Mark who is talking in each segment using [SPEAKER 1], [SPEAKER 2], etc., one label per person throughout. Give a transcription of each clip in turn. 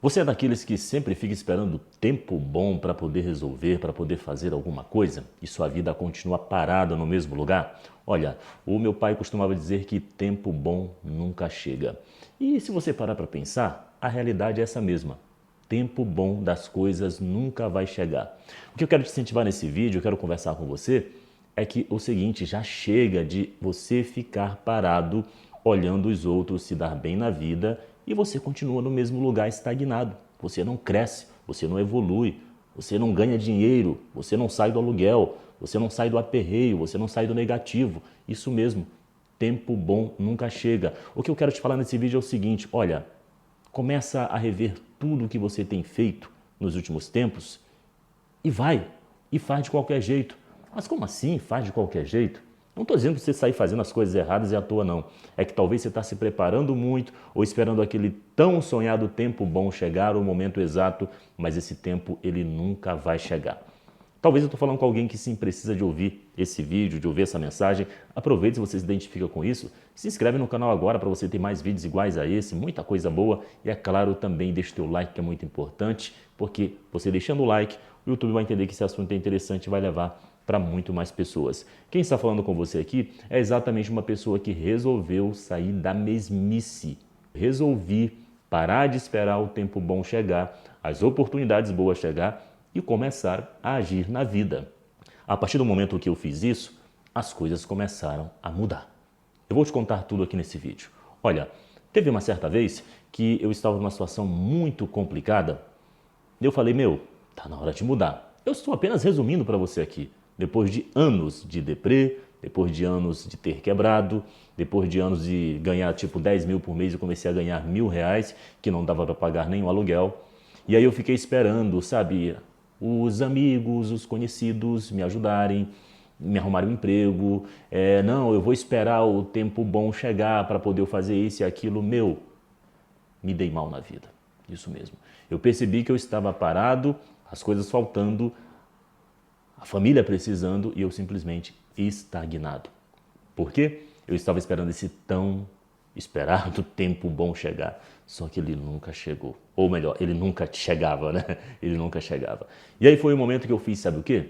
[SPEAKER 1] Você é daqueles que sempre fica esperando tempo bom para poder resolver, para poder fazer alguma coisa e sua vida continua parada no mesmo lugar? Olha, o meu pai costumava dizer que tempo bom nunca chega. E se você parar para pensar, a realidade é essa mesma. Tempo bom das coisas nunca vai chegar. O que eu quero te incentivar nesse vídeo, eu quero conversar com você, é que o seguinte, já chega de você ficar parado olhando os outros se dar bem na vida e você continua no mesmo lugar estagnado. Você não cresce, você não evolui, você não ganha dinheiro, você não sai do aluguel, você não sai do aperreio, você não sai do negativo. Isso mesmo, tempo bom nunca chega. O que eu quero te falar nesse vídeo é o seguinte, olha, começa a rever tudo o que você tem feito nos últimos tempos e vai, e faz de qualquer jeito. Mas como assim faz de qualquer jeito? Não estou dizendo que você sair fazendo as coisas erradas e à toa, não. É que talvez você está se preparando muito ou esperando aquele tão sonhado tempo bom chegar, o momento exato, mas esse tempo ele nunca vai chegar. Talvez eu estou falando com alguém que sim precisa de ouvir esse vídeo, de ouvir essa mensagem. Aproveite se você se identifica com isso. Se inscreve no canal agora para você ter mais vídeos iguais a esse, muita coisa boa. E é claro, também deixa o teu like que é muito importante, porque você deixando o like, o YouTube vai entender que esse assunto é interessante e vai levar para muito mais pessoas. Quem está falando com você aqui é exatamente uma pessoa que resolveu sair da mesmice. Resolvi parar de esperar o tempo bom chegar, as oportunidades boas chegar e começar a agir na vida. A partir do momento que eu fiz isso, as coisas começaram a mudar. Eu vou te contar tudo aqui nesse vídeo. Olha, teve uma certa vez que eu estava numa situação muito complicada. Eu falei, tá na hora de mudar. Eu estou apenas resumindo para você aqui. Depois de anos de deprê, depois de anos de ter quebrado, depois de anos de ganhar tipo 10 mil por mês, eu comecei a ganhar R$ 1.000, que não dava para pagar nem o aluguel. E aí eu fiquei esperando, sabe, os amigos, os conhecidos me ajudarem, me arrumarem um emprego. Não, eu vou esperar o tempo bom chegar para poder fazer isso e aquilo. Me dei mal na vida. Isso mesmo. Eu percebi que eu estava parado, as coisas faltando, a família precisando e eu simplesmente estagnado. Por quê? Eu estava esperando esse tão esperado tempo bom chegar, só que ele nunca chegou. Ou melhor, ele nunca chegava, né? Ele nunca chegava. E aí foi o momento que eu fiz, sabe o quê?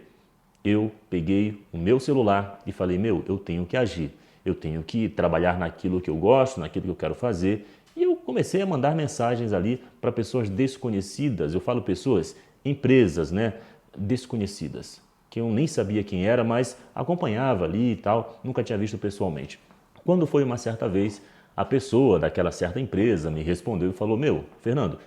[SPEAKER 1] Eu peguei o meu celular e falei, eu tenho que agir. Eu tenho que trabalhar naquilo que eu gosto, naquilo que eu quero fazer. E eu comecei a mandar mensagens ali para pessoas desconhecidas. Eu falo pessoas, empresas, né? Desconhecidas, que eu nem sabia quem era, mas acompanhava ali e tal, nunca tinha visto pessoalmente. Quando foi uma certa vez, a pessoa daquela certa empresa me respondeu e falou, Fernando,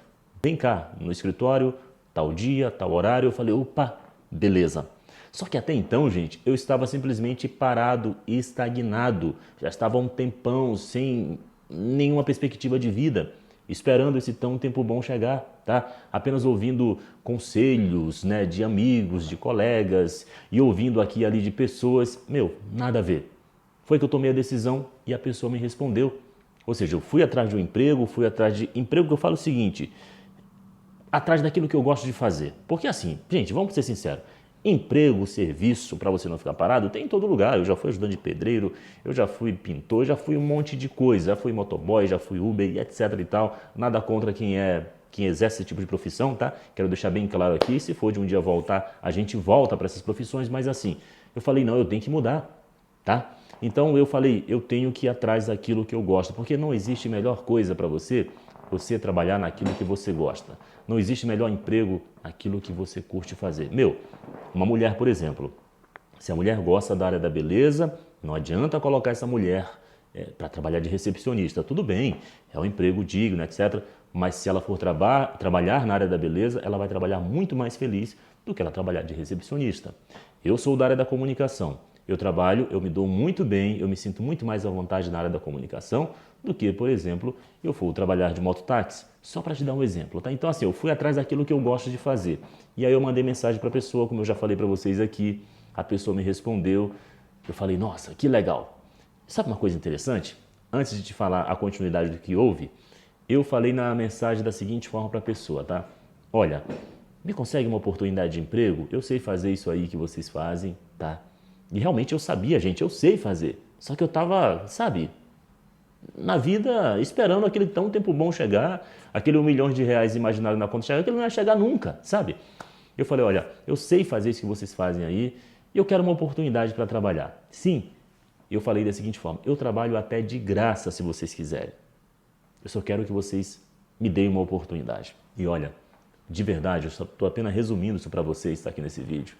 [SPEAKER 1] vem cá no escritório, tal dia, tal horário. Eu falei, opa, beleza. Só que até então, gente, eu estava simplesmente parado, estagnado. Já estava há um tempão sem nenhuma perspectiva de vida, esperando esse tão tempo bom chegar, tá? Apenas ouvindo conselhos, né, de amigos, de colegas e ouvindo aqui e ali de pessoas, nada a ver. Foi que eu tomei a decisão e a pessoa me respondeu. Ou seja, eu fui atrás de um emprego, fui atrás de emprego que eu falo o seguinte, atrás daquilo que eu gosto de fazer. Porque assim, gente, vamos ser sinceros, emprego, serviço, para você não ficar parado, tem em todo lugar. Eu já fui ajudante de pedreiro, eu já fui pintor, já fui um monte de coisa, já fui motoboy, já fui Uber e etc e tal. Nada contra quem exerce esse tipo de profissão, tá? Quero deixar bem claro aqui, se for de um dia voltar, a gente volta para essas profissões, mas assim, eu falei, não, eu tenho que mudar, tá? Então eu falei, eu tenho que ir atrás daquilo que eu gosto, porque não existe melhor coisa para você trabalhar naquilo que você gosta. Não existe melhor emprego naquilo que você curte fazer. Uma mulher, por exemplo, se a mulher gosta da área da beleza, não adianta colocar essa mulher para trabalhar de recepcionista. Tudo bem, é um emprego digno, etc. Mas se ela for trabalhar na área da beleza, ela vai trabalhar muito mais feliz do que ela trabalhar de recepcionista. Eu sou da área da comunicação. Eu trabalho, eu me dou muito bem, eu me sinto muito mais à vontade na área da comunicação do que, por exemplo, eu for trabalhar de mototáxi. Só para te dar um exemplo, tá? Então, assim, eu fui atrás daquilo que eu gosto de fazer. E aí eu mandei mensagem para a pessoa, como eu já falei para vocês aqui, a pessoa me respondeu, eu falei, nossa, que legal. Sabe uma coisa interessante? Antes de te falar a continuidade do que houve, eu falei na mensagem da seguinte forma para a pessoa, tá? Olha, me consegue uma oportunidade de emprego? Eu sei fazer isso aí que vocês fazem, tá? E realmente eu sabia, gente, eu sei fazer. Só que eu tava, sabe, na vida esperando aquele tão tempo bom chegar, aquele R$ 1 milhão imaginário na conta chegar, aquele não ia chegar nunca, sabe? Eu falei, olha, eu sei fazer isso que vocês fazem aí e eu quero uma oportunidade para trabalhar. Sim, eu falei da seguinte forma, eu trabalho até de graça se vocês quiserem. Eu só quero que vocês me deem uma oportunidade. E olha, de verdade, eu só estou apenas resumindo isso para vocês, está aqui nesse vídeo.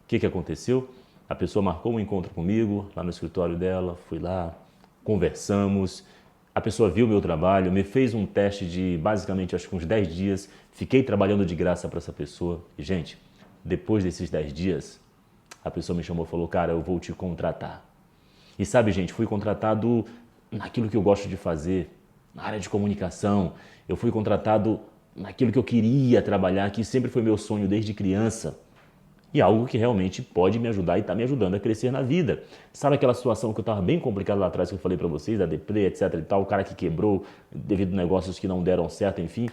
[SPEAKER 1] O que aconteceu? A pessoa marcou um encontro comigo, lá no escritório dela, fui lá, conversamos, a pessoa viu meu trabalho, me fez um teste de basicamente acho que uns 10 dias, fiquei trabalhando de graça para essa pessoa. E gente, depois desses 10 dias, a pessoa me chamou e falou, cara, eu vou te contratar. E sabe, gente, fui contratado naquilo que eu gosto de fazer, na área de comunicação. Eu fui contratado naquilo que eu queria trabalhar, que sempre foi meu sonho desde criança. E algo que realmente pode me ajudar e está me ajudando a crescer na vida. Sabe aquela situação que eu estava bem complicada lá atrás, que eu falei para vocês, da deprê, etc e tal, o cara que quebrou devido a negócios que não deram certo, enfim.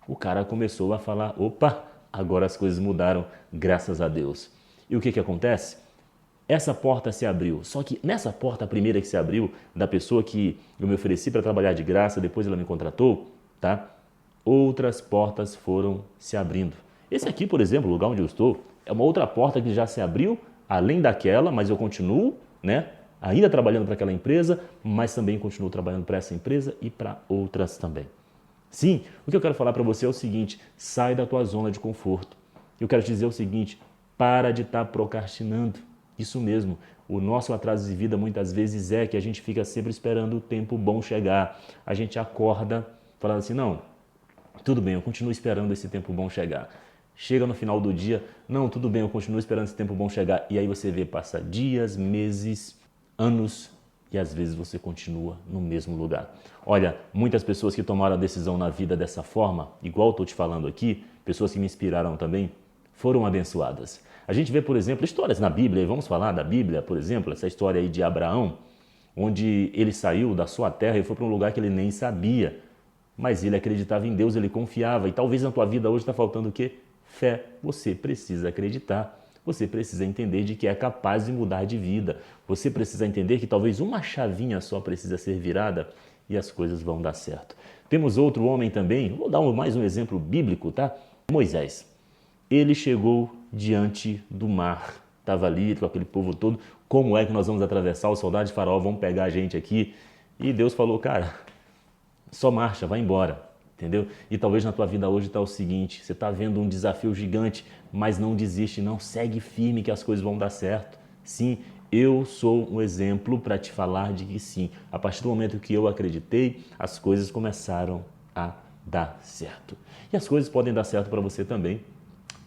[SPEAKER 1] O cara começou a falar, opa, agora as coisas mudaram, graças a Deus. E o que acontece? Essa porta se abriu, só que nessa porta, a primeira que se abriu, da pessoa que eu me ofereci para trabalhar de graça, depois ela me contratou, tá? Outras portas foram se abrindo. Esse aqui, por exemplo, o lugar onde eu estou, é uma outra porta que já se abriu, além daquela, mas eu continuo, né? Ainda trabalhando para aquela empresa, mas também continuo trabalhando para essa empresa e para outras também. Sim, o que eu quero falar para você é o seguinte, sai da tua zona de conforto. Eu quero te dizer o seguinte, para de estar procrastinando. Isso mesmo, o nosso atraso de vida muitas vezes é que a gente fica sempre esperando o tempo bom chegar. A gente acorda falando assim, não, tudo bem, eu continuo esperando esse tempo bom chegar. Chega no final do dia, não, tudo bem, eu continuo esperando esse tempo bom chegar. E aí você vê, passa dias, meses, anos e às vezes você continua no mesmo lugar. Olha, muitas pessoas que tomaram a decisão na vida dessa forma, igual estou te falando aqui, pessoas que me inspiraram também, foram abençoadas. A gente vê, por exemplo, histórias na Bíblia, e vamos falar da Bíblia, por exemplo, essa história aí de Abraão, onde ele saiu da sua terra e foi para um lugar que ele nem sabia, mas ele acreditava em Deus, ele confiava, e talvez na tua vida hoje está faltando o quê? Fé. Você precisa acreditar, você precisa entender de que é capaz de mudar de vida, você precisa entender que talvez uma chavinha só precisa ser virada e as coisas vão dar certo. Temos outro homem também, vou dar mais um exemplo bíblico, tá? Moisés. Ele chegou diante do mar, estava ali com aquele povo todo, como é que nós vamos atravessar? Os soldados de Faraó vão pegar a gente aqui. E Deus falou, cara, só marcha, vai embora, entendeu? E talvez na tua vida hoje está o seguinte, você está vendo um desafio gigante, mas não desiste, não, segue firme que as coisas vão dar certo. Sim, eu sou um exemplo para te falar de que sim, a partir do momento que eu acreditei, as coisas começaram a dar certo. E as coisas podem dar certo para você também.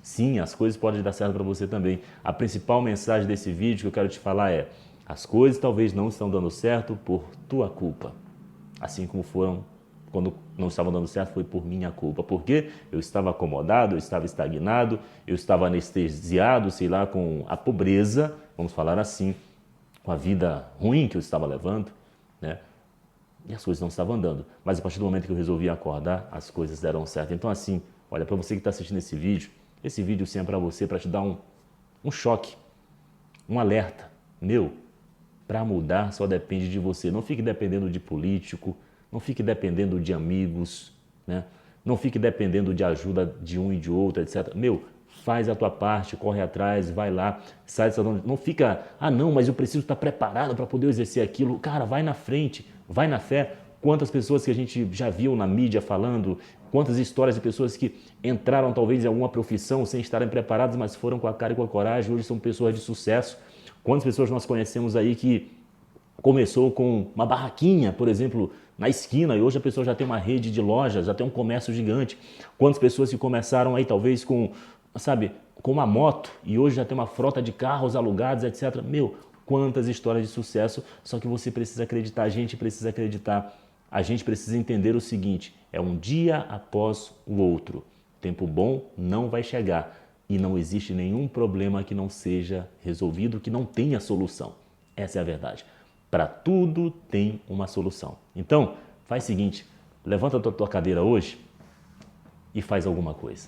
[SPEAKER 1] Sim, as coisas podem dar certo para você também. A principal mensagem desse vídeo que eu quero te falar é: as coisas talvez não estão dando certo por tua culpa. Assim como foram quando não estavam dando certo, foi por minha culpa. Porque eu estava acomodado, eu estava estagnado, eu estava anestesiado, sei lá, com a pobreza, vamos falar assim, com a vida ruim que eu estava levando, né? E as coisas não estavam andando. Mas a partir do momento que eu resolvi acordar, as coisas deram certo. Então assim, olha, para você que está assistindo esse vídeo sim é para você, para te dar um choque, um alerta. Meu, para mudar só depende de você. Não fique dependendo de político, não fique dependendo de amigos, né? Não fique dependendo de ajuda de um e de outro, etc. Meu, faz a tua parte, corre atrás, vai lá, sai dessa zona. Não fica, ah não, mas eu preciso estar preparado para poder exercer aquilo. Cara, vai na frente, vai na fé. Quantas pessoas que a gente já viu na mídia falando, quantas histórias de pessoas que entraram talvez em alguma profissão sem estarem preparadas, mas foram com a cara e com a coragem, hoje são pessoas de sucesso. Quantas pessoas nós conhecemos aí que começou com uma barraquinha, por exemplo, na esquina, e hoje a pessoa já tem uma rede de lojas, já tem um comércio gigante. Quantas pessoas que começaram aí talvez com, sabe, com uma moto e hoje já tem uma frota de carros alugados, etc. Meu, quantas histórias de sucesso, só que você precisa acreditar, a gente precisa acreditar. A gente precisa entender o seguinte, é um dia após o outro. Tempo bom não vai chegar e não existe nenhum problema que não seja resolvido, que não tenha solução. Essa é a verdade. Para tudo tem uma solução. Então, faz o seguinte, levanta a tua cadeira hoje e faz alguma coisa.